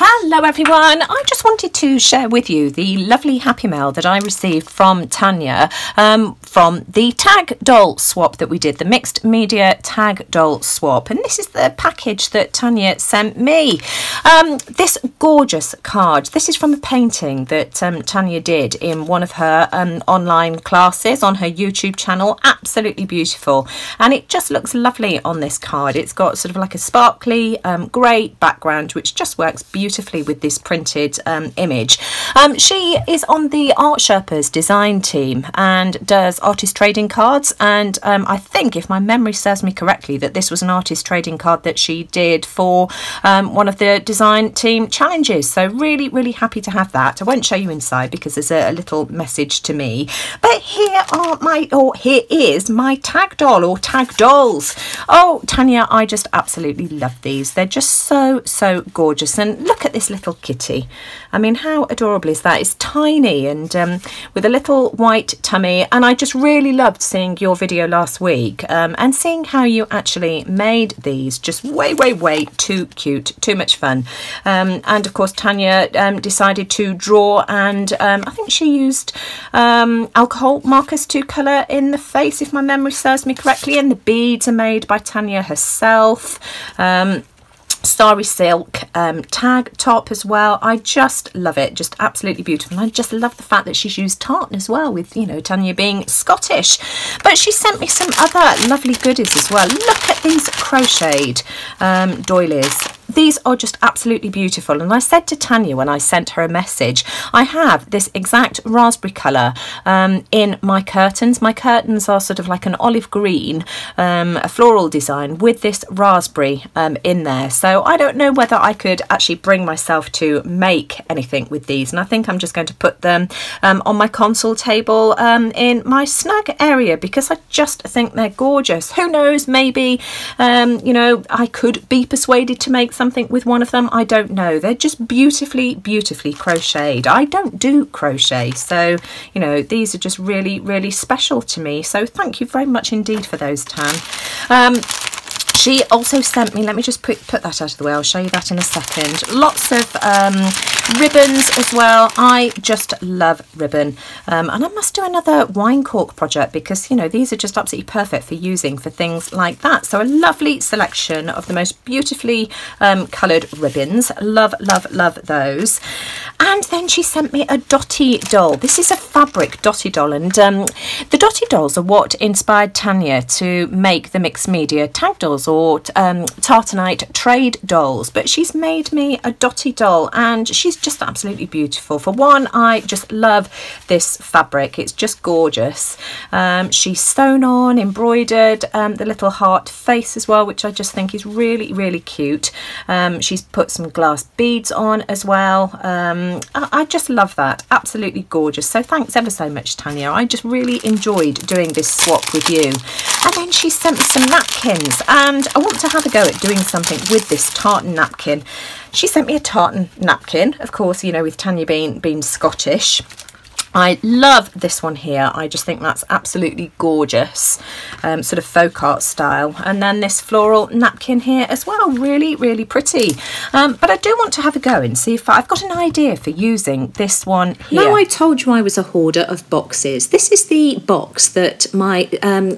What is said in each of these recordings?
Hello everyone, I just wanted to share with you the lovely happy mail that I received from Tania from the tag doll swap that we did, the mixed media tag doll swap, and this is the package that Tania sent me. This gorgeous card, this is from a painting that Tania did in one of her online classes on her YouTube channel. Absolutely beautiful, and it just looks lovely on this card. It's got sort of like a sparkly grey background which just works beautifully with this printed image. She is on the Art Sherpas design team and does artist trading cards, and I think, if my memory serves me correctly, that this was an artist trading card that she did for one of the design team challenges. So really happy to have that. I won't show you inside because there's a little message to me, but here is my tag doll, or tag dolls. Oh, Tania, I just absolutely love these. They're just so gorgeous, and look at this little kitty. I mean, how adorable is that? It's tiny and with a little white tummy, and I just really loved seeing your video last week and seeing how you actually made these. Just way too cute, too much fun. And of course Tania decided to draw, and I think she used alcohol markers to colour in the face, if my memory serves me correctly, and the beads are made by Tania herself. Starry silk tag top as well. I just love it, just absolutely beautiful. And I just love the fact that she's used tartan as well, with, you know, Tania being Scottish. But she sent me some other lovely goodies as well. Look at these crocheted doilies. These are just absolutely beautiful, and I said to Tania when I sent her a message, I have this exact raspberry colour in my curtains. My curtains are sort of like an olive green, a floral design with this raspberry in there. So I don't know whether I could actually bring myself to make anything with these, and I think I'm just going to put them on my console table in my snug area, because I just think they're gorgeous. Who knows, maybe you know, I could be persuaded to make something with one of them. I don't know. They're just beautifully crocheted. I don't do crochet, so you know, these are just really special to me. So thank you very much indeed for those, Tan. She also sent me, let me just put that out of the way, I'll show you that in a second, lots of ribbons as well. I just love ribbon, and I must do another wine cork project, because you know, these are just absolutely perfect for using for things like that. So a lovely selection of the most beautifully coloured ribbons. Love those. And then she sent me a dotty doll. This is a fabric dotty doll, and the dotty dolls are what inspired Tania to make the mixed media tag dolls, or tartanite trade dolls. But she's made me a dotty doll, and she's just absolutely beautiful. For one, I just love this fabric. It's just gorgeous. She's sewn on, embroidered the little heart face as well, which I just think is really cute. She's put some glass beads on as well. I just love that. Absolutely gorgeous. So thanks ever so much, Tania. I just really enjoyed doing this swap with you. And then she sent me some napkins, and I want to have a go at doing something with this tartan napkin. She sent me a tartan napkin, of course, you know, with Tania being Scottish. I love this one here. I just think that's absolutely gorgeous, sort of folk art style. And then this floral napkin here as well, really pretty. But I do want to have a go and see if I've got an idea for using this one here. Now, I told you I was a hoarder of boxes. This is the box that my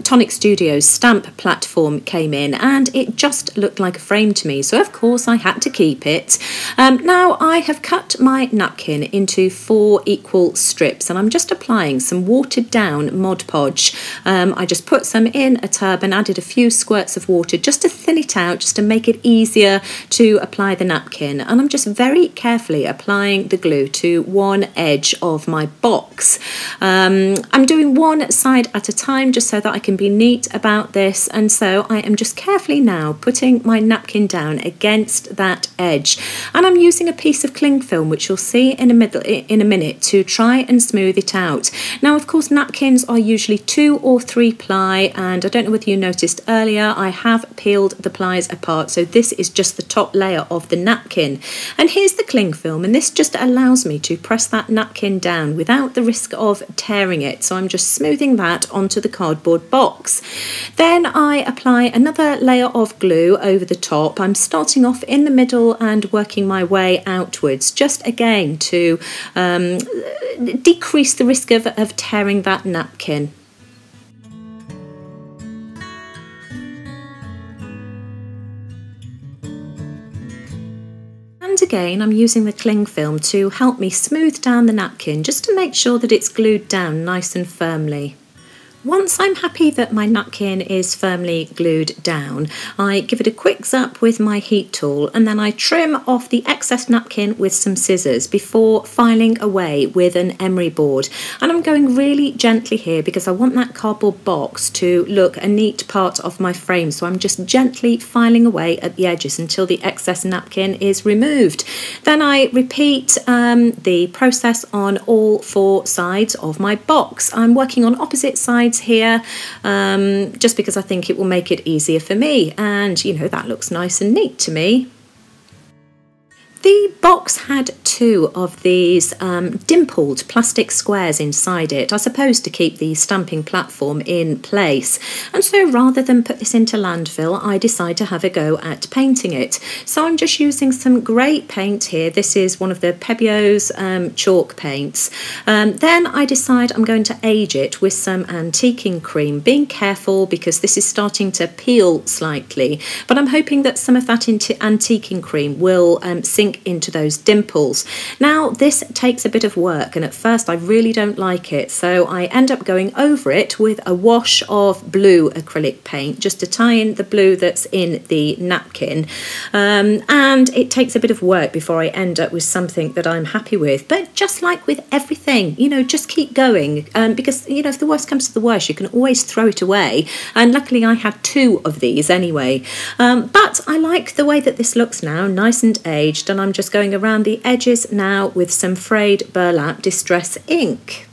Tonic Studios stamp platform came in, and it just looked like a frame to me. So of course I had to keep it. Now I have cut my napkin into 4 equal strips, and I'm just applying some watered down Mod Podge. I just put some in a tub and added a few squirts of water just to thin it out, just to make it easier to apply the napkin. And I'm just very carefully applying the glue to one edge of my box. I'm doing one side at a time just so that I can be neat about this, and so I am just carefully now putting my napkin down against that edge, and I'm using a piece of cling film, which you'll see in a minute, to try and smooth it out. Now, of course, napkins are usually 2 or 3 ply, and I don't know whether you noticed earlier, I have peeled the plies apart, so this is just the top layer of the napkin. And here's the cling film, and this just allows me to press that napkin down without the risk of tearing it. So I'm just smoothing that onto the cardboard box. Then I apply another layer of glue over the top. I'm starting off in the middle and working my way outwards, just again to decrease the risk of tearing that napkin. And again, I'm using the cling film to help me smooth down the napkin, just to make sure that it's glued down nice and firmly. Once I'm happy that my napkin is firmly glued down, I give it a quick zap with my heat tool, and then I trim off the excess napkin with some scissors before filing away with an emery board. And I'm going really gently here because I want that cardboard box to look a neat part of my frame, so I'm just gently filing away at the edges until the excess napkin is removed. Then I repeat the process on all 4 sides of my box. I'm working on opposite sides here just because I think it will make it easier for me, and you know, that looks nice and neat to me. The box had 2 of these dimpled plastic squares inside it, I suppose to keep the stamping platform in place. And so rather than put this into landfill, I decide to have a go at painting it. So I'm just using some grey paint here. This is one of the Pebio's chalk paints. Then I decide I'm going to age it with some antiquing cream, being careful because this is starting to peel slightly. But I'm hoping that some of that antiquing cream will sink into those dimples. Now, this takes a bit of work, and at first I really don't like it, so I end up going over it with a wash of blue acrylic paint just to tie in the blue that's in the napkin, and it takes a bit of work before I end up with something that I'm happy with. But just like with everything, you know, just keep going, because, you know, if the worst comes to the worst, you can always throw it away, and luckily I had 2 of these anyway. But I like the way that this looks now, nice and aged, and I'm just going around the edges now with some frayed burlap distress ink.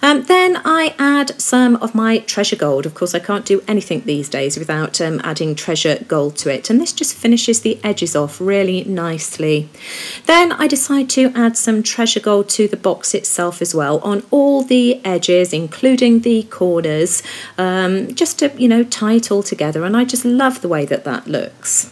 Then I add some of my treasure gold. Of course, I can't do anything these days without adding treasure gold to it, and this just finishes the edges off really nicely. Then I decide to add some treasure gold to the box itself as well, on all the edges, including the corners, just to, you know, tie it all together, and I just love the way that that looks.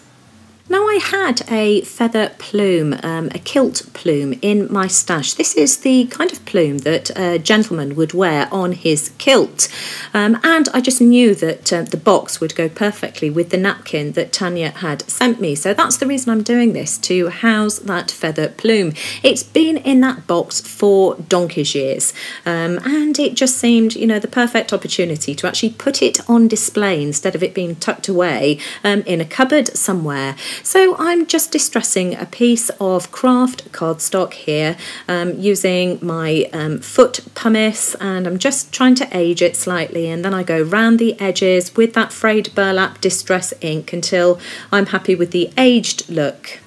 Now, I had a feather plume, a kilt plume in my stash. This is the kind of plume that a gentleman would wear on his kilt. And I just knew that the box would go perfectly with the napkin that Tania had sent me. So that's the reason I'm doing this, to house that feather plume. It's been in that box for donkey's years. And it just seemed, you know, the perfect opportunity to actually put it on display instead of it being tucked away in a cupboard somewhere. So I'm just distressing a piece of craft cardstock here using my foot pumice, and I'm just trying to age it slightly, and then I go round the edges with that frayed burlap distress ink until I'm happy with the aged look.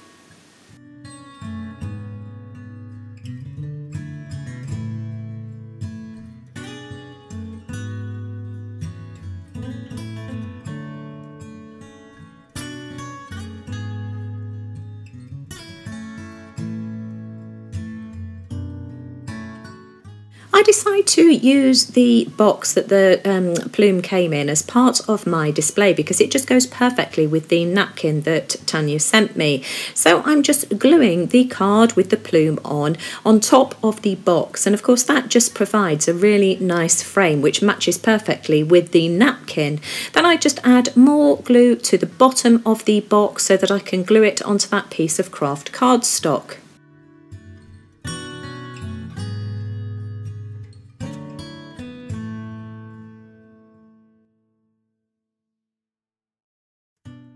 I decide to use the box that the plume came in as part of my display because it just goes perfectly with the napkin that Tania sent me. So I'm just gluing the card with the plume on top of the box, and of course that just provides a really nice frame which matches perfectly with the napkin. Then I just add more glue to the bottom of the box so that I can glue it onto that piece of craft cardstock.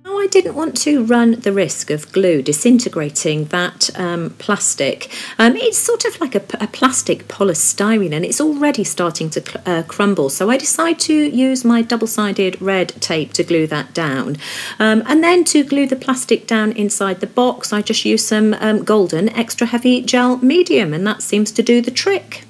I didn't want to run the risk of glue disintegrating that plastic. It's sort of like a plastic polystyrene, and it's already starting to crumble, so I decide to use my double-sided red tape to glue that down. And then to glue the plastic down inside the box, I just use some golden extra heavy gel medium, and that seems to do the trick.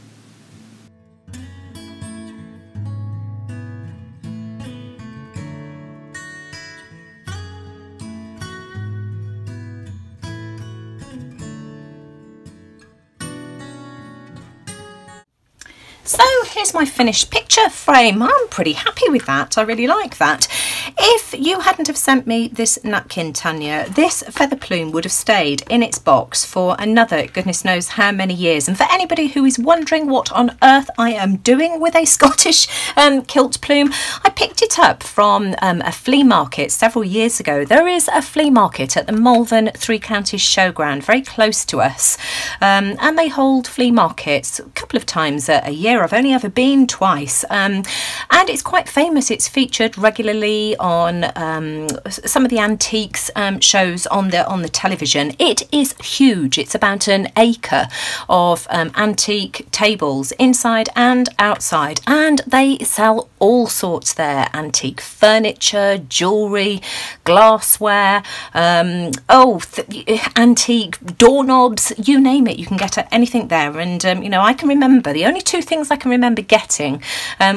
So here's my finished picture frame. I'm pretty happy with that. I really like that. If you hadn't have sent me this napkin, Tania, this feather plume would have stayed in its box for another goodness knows how many years. And for anybody who is wondering what on earth I am doing with a Scottish kilt plume, I picked it up from a flea market several years ago. There is a flea market at the Malvern Three Counties Showground very close to us, and they hold flea markets a couple of times a year. I've only ever been twice, and it's quite famous. It's featured regularly on some of the antiques shows on the television. It is huge. It's about an acre of antique tables inside and outside, and they sell all sorts there: antique furniture, jewellery, glassware, antique doorknobs, you name it, you can get anything there. And you know, I can remember the only two things I can remember getting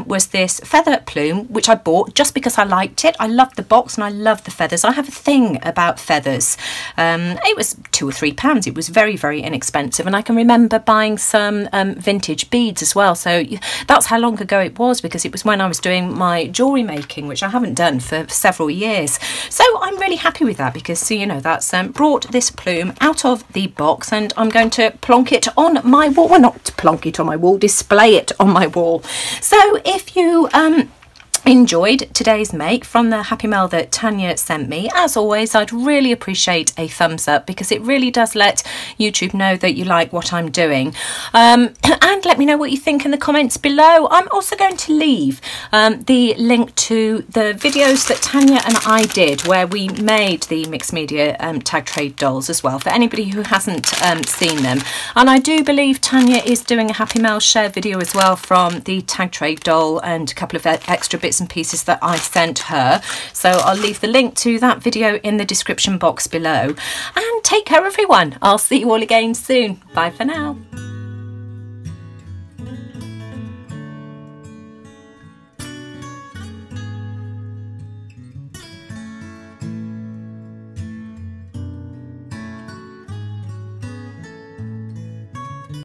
was this feather plume, which I bought just because I liked it. I loved the box and I love the feathers. I have a thing about feathers. It was £2 or £3. It was very, very inexpensive, and I can remember buying some vintage beads as well. So that's how long ago it was, because it was when I was doing my jewellery making, which I haven't done for several years. So I'm really happy with that, because you know, that's brought this plume out of the box, and I'm going to plonk it on my wall. Well, not plonk it on my wall, display it on my wall. So if you enjoyed today's make from the Happy Mail that Tania sent me, as always, I'd really appreciate a thumbs up, because it really does let YouTube know that you like what I'm doing. And let me know what you think in the comments below. I'm also going to leave the link to the videos that Tania and I did where we made the mixed media tag trade dolls as well, for anybody who hasn't seen them. And I do believe Tania is doing a Happy Mail share video as well from the tag trade doll and a couple of extra bits and pieces that I sent her. So I'll leave the link to that video in the description box below. And take care, everyone. I'll see you all again soon. Bye for now.